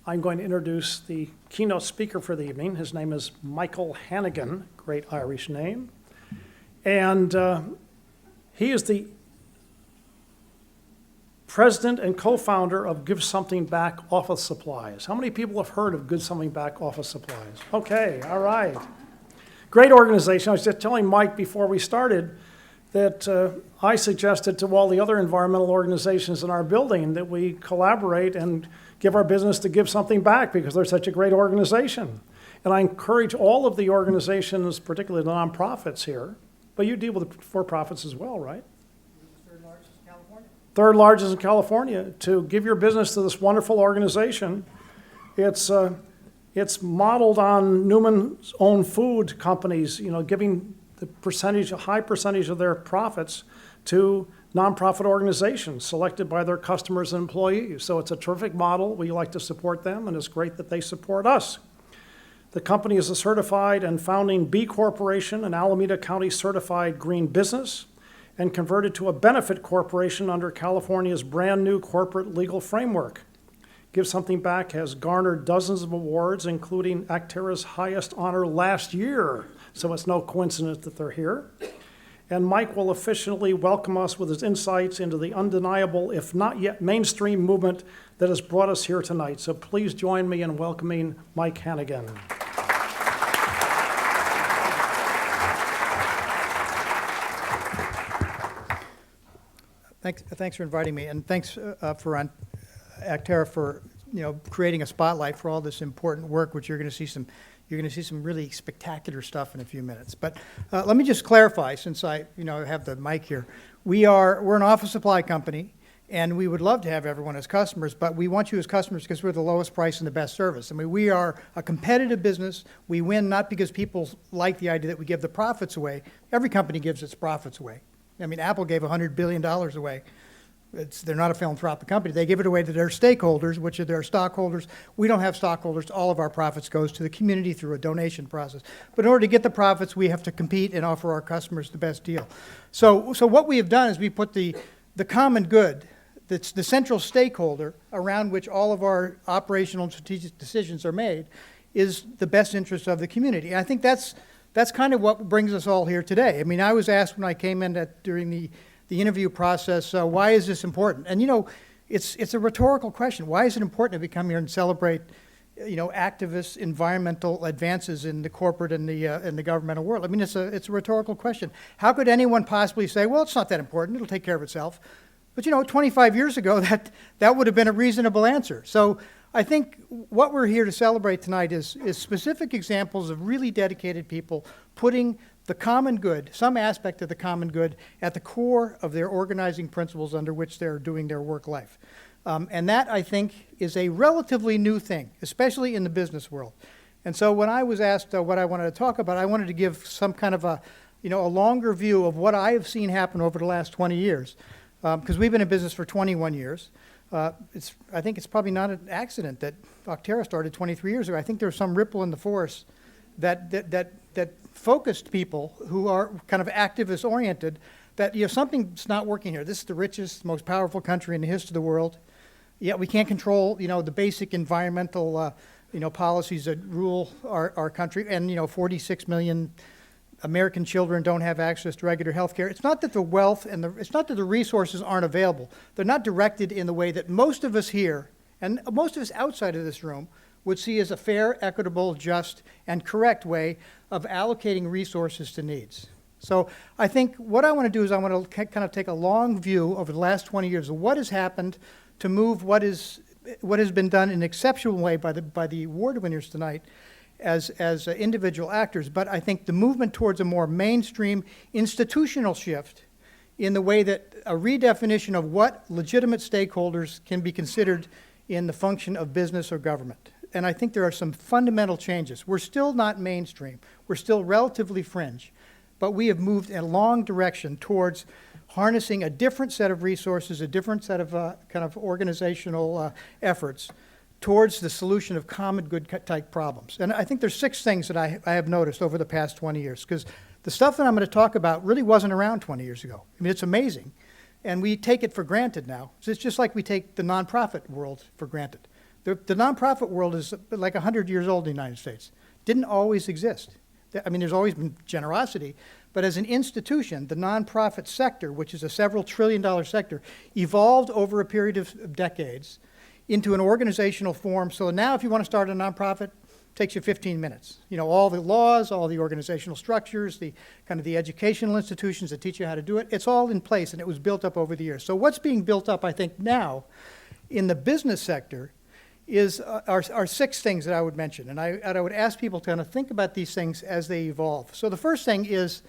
I'm going to introduce the keynote speaker for the evening. His name is Michael Hannigan, great Irish name. And he is the president and co-founder of Give Something Back Office Supplies. How many people have heard of Give Something Back Office Supplies? Okay, all right. Great organization. I was just telling Mike before we started that I suggested to all the other environmental organizations in our building that we collaborate and give our business to Give Something Back because they're such a great organization. And I encourage all of the organizations, particularly the nonprofits here, but you deal with the for-profits as well, right? Third largest in California. Third largest in California, to give your business to this wonderful organization. It's modeled on Newman's own food companies, giving a high percentage of their profits to nonprofit organizations selected by their customers and employees. So it's a terrific model. We like to support them, and it's great that they support us. The company is a certified and founding B Corporation, an Alameda County certified green business, and converted to a benefit corporation under California's brand new corporate legal framework. Give Something Back has garnered dozens of awards, including Acterra's highest honor last year. So it's no coincidence that they're here. And Mike will officially welcome us with his insights into the undeniable, if not yet mainstream movement that has brought us here tonight. So please join me in welcoming Mike Hannigan. Thanks for inviting me, and thanks for Acterra for creating a spotlight for all this important work, which you're going to see some really spectacular stuff in a few minutes. But let me just clarify, since I have the mic here. We're an office supply company, and we would love to have everyone as customers, but we want you as customers because we're the lowest price and the best service. I mean, we are a competitive business. We win not because people like the idea that we give the profits away. Every company gives its profits away. I mean, Apple gave $100 billion away. They're not a philanthropic company. They give it away to their stakeholders, which are their stockholders. We don't have stockholders. All of our profits goes to the community through a donation process. But in order to get the profits, we have to compete and offer our customers the best deal. So what we have done is we put the common good, that's the central stakeholder around which all of our operational and strategic decisions are made, is the best interest of the community. And I think that's kind of what brings us all here today. I mean, I was asked when I came in during the interview process, why is this important? And it's a rhetorical question. Why is it important to come here and celebrate, activist environmental advances in the corporate and the governmental world? I mean, it's a rhetorical question. How could anyone possibly say, well, it's not that important, it'll take care of itself? But 25 years ago, that would have been a reasonable answer. So I think what we're here to celebrate tonight is specific examples of really dedicated people putting the common good, some aspect of the common good, at the core of their organizing principles under which they're doing their work life. And that, I think, is a relatively new thing, especially in the business world. And so when I was asked what I wanted to talk about, I wanted to give some kind of a longer view of what I have seen happen over the last 20 years. Because we've been in business for 21 years. I think it's probably not an accident that Acterra started 23 years ago. I think there's some ripple in the force that focused people who are kind of activist-oriented that something's not working here. This is the richest, most powerful country in the history of the world. Yet we can't control, the basic environmental, policies that rule our country. And 46 million American children don't have access to regular health care. It's not that the wealth it's not that the resources aren't available. They're not directed in the way that most of us here, and most of us outside of this room, would see as a fair, equitable, just, and correct way of allocating resources to needs. So I think what I want to do is I want to kind of take a long view over the last 20 years of what has happened to move what has been done in an exceptional way by the award winners tonight as individual actors. But I think the movement towards a more mainstream institutional shift in the way that a redefinition of what legitimate stakeholders can be considered in the function of business or government. And I think there are some fundamental changes. We're still not mainstream. We're still relatively fringe. But we have moved in a long direction towards harnessing a different set of resources, a different set of kind of organizational efforts towards the solution of common good type problems. And I think there's 6 things that I have noticed over the past 20 years, because the stuff that I'm going to talk about really wasn't around 20 years ago. I mean, it's amazing. And we take it for granted now. So it's just like we take the nonprofit world for granted. The nonprofit world is like 100 years old in the United States. Didn't always exist. I mean, there's always been generosity, but as an institution, the nonprofit sector, which is a several trillion-dollar sector, evolved over a period of decades into an organizational form. So now if you want to start a nonprofit, it takes you 15 minutes. You know, all the laws, all the organizational structures, the kind of the educational institutions that teach you how to do it, it's all in place, and it was built up over the years. So what's being built up, I think, now in the business sector is are six things that I would mention. And I would ask people to kind of think about these things as they evolve. So the first thing is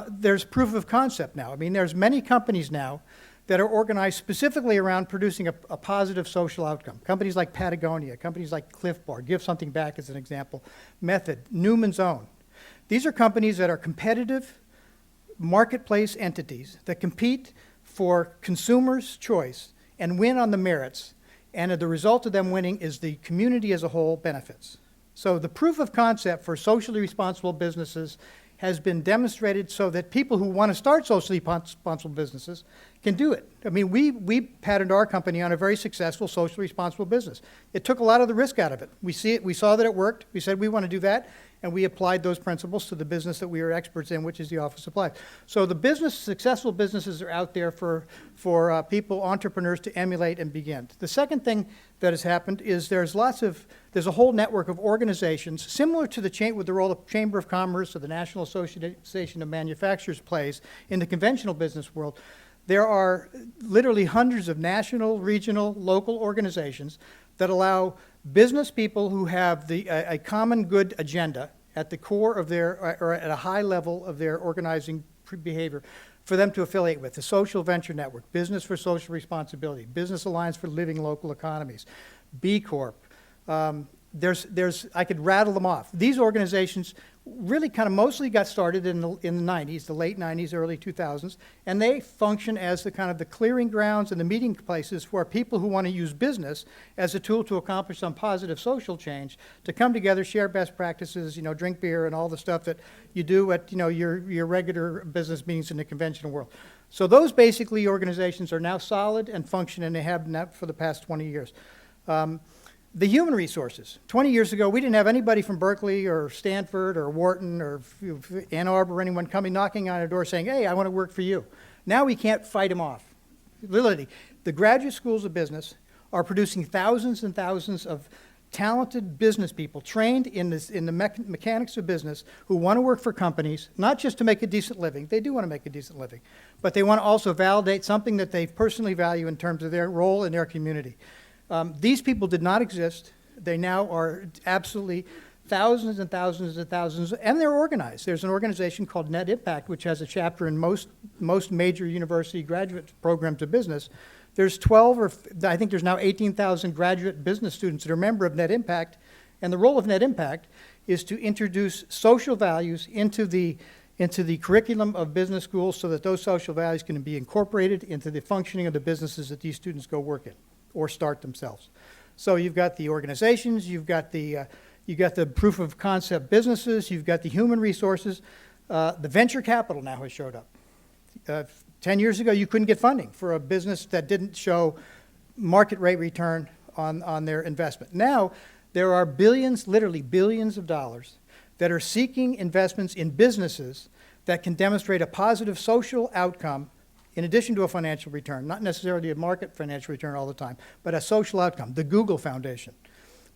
there's proof of concept now. I mean, there's many companies now that are organized specifically around producing a positive social outcome. Companies like Patagonia, companies like Cliff Bar, Give Something Back as an example, Method, Newman's Own. These are companies that are competitive marketplace entities that compete for consumers' choice and win on the merits. And the result of them winning is the community as a whole benefits. So the proof of concept for socially responsible businesses has been demonstrated so that people who want to start socially responsible businesses can do it. I mean, we patterned our company on a very successful socially responsible business. It took a lot of the risk out of it. We saw that it worked. We said we want to do that, and we applied those principles to the business that we are experts in, which is the office supply. So the successful businesses are out there for people, entrepreneurs to emulate and begin. The second thing that has happened is there's a whole network of organizations similar to with the role of Chamber of Commerce or the National Association of Manufacturers plays in the conventional business world. There are literally hundreds of national, regional, local organizations that allow business people who have a common good agenda at the core of or at a high level of their organizing behavior for them to affiliate with. The Social Venture Network, Business for Social Responsibility, Business Alliance for Living Local Economies, B Corp. I could rattle them off. These organizations really kind of mostly got started in the 90s, the late 90s, early 2000s, and they function as the kind of the clearing grounds and the meeting places for people who want to use business as a tool to accomplish some positive social change, to come together, share best practices, drink beer and all the stuff that you do at your regular business meetings in the conventional world. So those basically organizations are now solid and function, and they have been for the past 20 years. The human resources. 20 years ago, we didn't have anybody from Berkeley or Stanford or Wharton or Ann Arbor or anyone coming knocking on our door saying, hey, I want to work for you. Now we can't fight them off. Literally, the graduate schools of business are producing thousands and thousands of talented business people trained in the mechanics of business who want to work for companies, not just to make a decent living. They do want to make a decent living, but they want to also validate something that they personally value in terms of their role in their community. These people did not exist. They now are absolutely thousands and thousands and thousands, and they're organized. There's an organization called Net Impact, which has a chapter in most major university graduate programs of business. There's I think there's now 18,000 graduate business students that are a member of Net Impact, and the role of Net Impact is to introduce social values into the curriculum of business schools so that those social values can be incorporated into the functioning of the businesses that these students go work in or start themselves. So you've got the organizations, you've got the proof of concept businesses, you've got the human resources. The venture capital now has showed up. 10 years ago, you couldn't get funding for a business that didn't show market rate return on their investment. Now, there are billions, literally billions of dollars that are seeking investments in businesses that can demonstrate a positive social outcome in addition to a financial return, not necessarily a market financial return all the time, but a social outcome. The Google Foundation.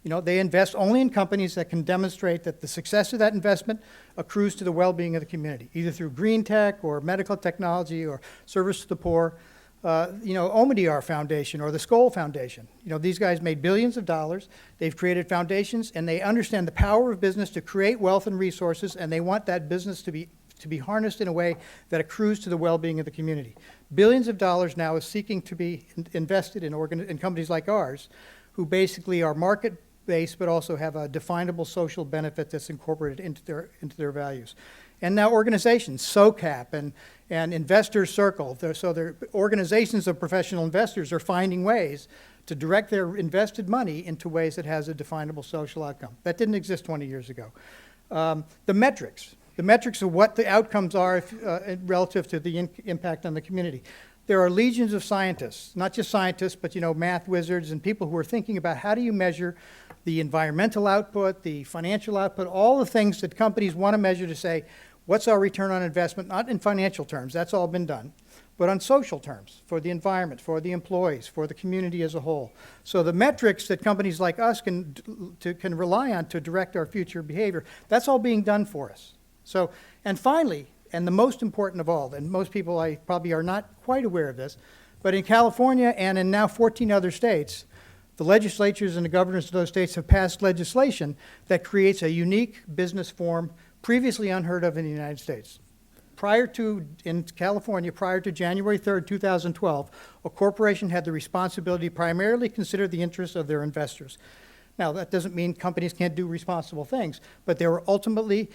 They invest only in companies that can demonstrate that the success of that investment accrues to the well-being of the community, either through green tech or medical technology or service to the poor. Omidyar Foundation or the Skoll Foundation. These guys made billions of dollars. They've created foundations, and they understand the power of business to create wealth and resources, and they want that business to be harnessed in a way that accrues to the well-being of the community. Billions of dollars now is seeking to be invested in companies like ours, who basically are market-based but also have a definable social benefit that's incorporated into their values. And now organizations, SOCAP and Investor Circle, they're organizations of professional investors are finding ways to direct their invested money into ways that has a definable social outcome. That didn't exist 20 years ago. The metrics of what the outcomes are relative to the impact on the community. there are legions of scientists, not just scientists, but math wizards and people who are thinking about how do you measure the environmental output, the financial output, all the things that companies want to measure to say, what's our return on investment? Not in financial terms, that's all been done, but on social terms, for the environment, for the employees, for the community as a whole. So the metrics that companies like us can rely on to direct our future behavior, that's all being done for us. So, and finally, and the most important of all, and most people probably are not quite aware of this, but in California and in now 14 other states, the legislatures and the governors of those states have passed legislation that creates a unique business form previously unheard of in the United States. In California, prior to January 3rd, 2012, a corporation had the responsibility to primarily consider the interests of their investors. Now, that doesn't mean companies can't do responsible things, but they were ultimately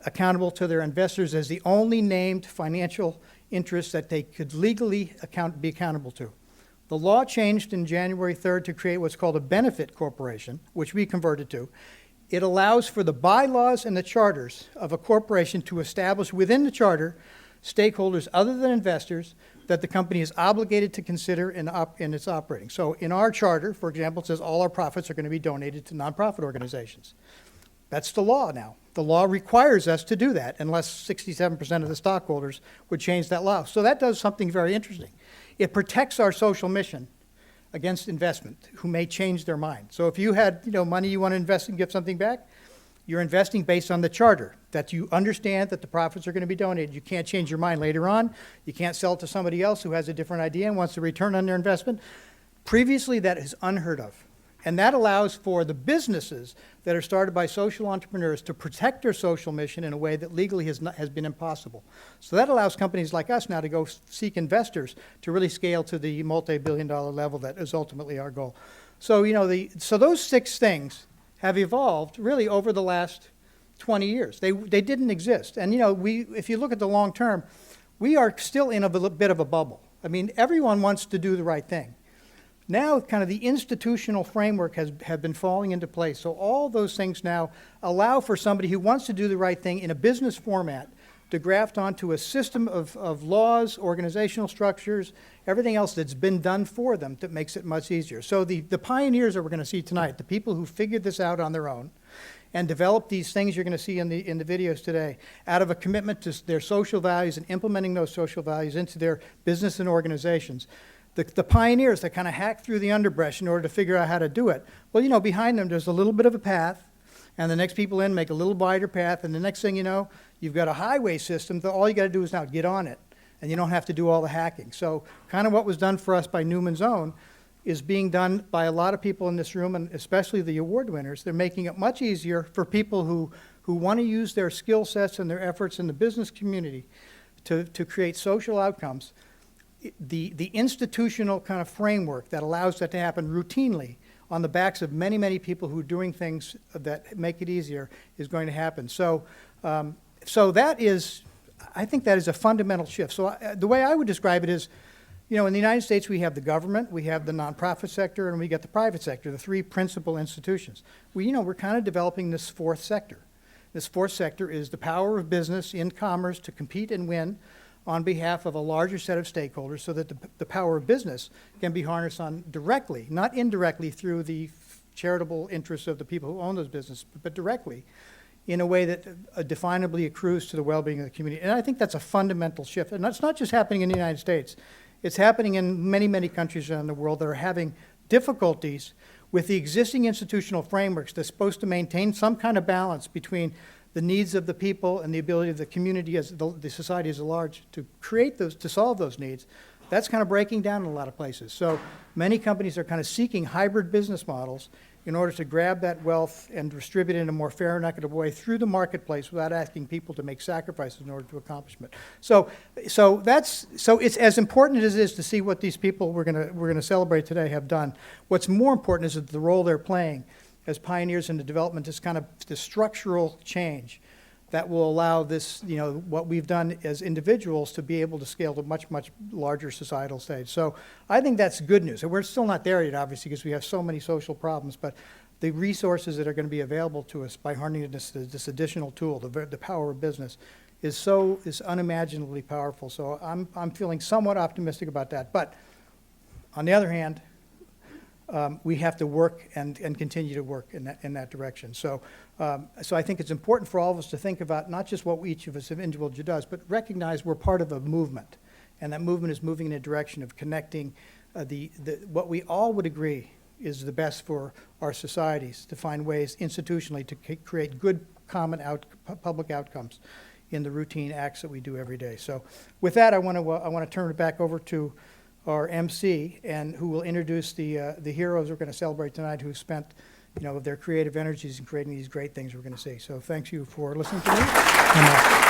accountable to their investors as the only named financial interests that they could legally be accountable to. The law changed in January 3rd to create what's called a benefit corporation, which we converted to. It allows for the bylaws and the charters of a corporation to establish within the charter stakeholders other than investors that the company is obligated to consider in its operating. So in our charter, for example, it says all our profits are going to be donated to nonprofit organizations. That's the law now. The law requires us to do that unless 67% of the stockholders would change that law. So that does something very interesting. It protects our social mission against investment who may change their mind. So if you had money you want to invest and give something back, you're investing based on the charter, that you understand that the profits are going to be donated. You can't change your mind later on. You can't sell it to somebody else who has a different idea and wants a return on their investment. Previously, that is unheard of. And that allows for the businesses that are started by social entrepreneurs to protect their social mission in a way that legally has been impossible. So that allows companies like us now to go seek investors to really scale to the multi-billion-dollar level that is ultimately our goal. So, so those 6 things have evolved really over the last 20 years. They didn't exist. And, if you look at the long term, we are still in a bit of a bubble. I mean, everyone wants to do the right thing. Now, kind of the institutional framework have been falling into place. So all those things now allow for somebody who wants to do the right thing in a business format to graft onto a system of laws, organizational structures, everything else that's been done for them that makes it much easier. So the pioneers that we're going to see tonight, the people who figured this out on their own and developed these things you're going to see in the videos today, out of a commitment to their social values and implementing those social values into their business and organizations. The pioneers that kind of hack through the underbrush in order to figure out how to do it. Well, behind them, there's a little bit of a path, and the next people in make a little wider path, and the next thing you know, you've got a highway system that all you got to do is now get on it, and you don't have to do all the hacking. So kind of what was done for us by Newman's Own is being done by a lot of people in this room, and especially the award winners. They're making it much easier for people who want to use their skill sets and their efforts in the business community to create social outcomes. The institutional kind of framework that allows that to happen routinely on the backs of many, many people who are doing things that make it easier is going to happen. So, that is, I think that is a fundamental shift. So the way I would describe it is, in the United States we have the government, we have the nonprofit sector, and we get the private sector, the 3 principal institutions. We're kind of developing this 4th sector. This 4th sector is the power of business in commerce to compete and win on behalf of a larger set of stakeholders so that the power of business can be harnessed on directly, not indirectly through the charitable interests of the people who own those businesses, but directly in a way that definably accrues to the well-being of the community. And I think that's a fundamental shift. And that's not just happening in the United States. It's happening in many, many countries around the world that are having difficulties with the existing institutional frameworks that's supposed to maintain some kind of balance between the needs of the people and the ability of the community, as the society as a large, to create those, to solve those needs. That's kind of breaking down in a lot of places. So many companies are kind of seeking hybrid business models in order to grab that wealth and distribute it in a more fair and equitable way through the marketplace without asking people to make sacrifices in order to accomplish it. So it's as important as it is to see what these people we're gonna celebrate today have done. What's more important is that the role they're playing as pioneers in the development is kind of the structural change that will allow this, what we've done as individuals to be able to scale to much, much larger societal stage. So I think that's good news. And we're still not there yet, obviously, because we have so many social problems, but the resources that are going to be available to us by harnessing this additional tool, the power of business, is unimaginably powerful. So I'm feeling somewhat optimistic about that. But on the other hand, we have to work and continue to work in that direction. So I think it's important for all of us to think about not just what each of us individually does, but recognize we're part of a movement, and that movement is moving in a direction of connecting what we all would agree is the best for our societies, to find ways institutionally to create good common public outcomes in the routine acts that we do every day. So with that, I want to turn it back over to our MC, and who will introduce the heroes we're going to celebrate tonight, who spent their creative energies in creating these great things we're going to see. So thanks you for listening to me.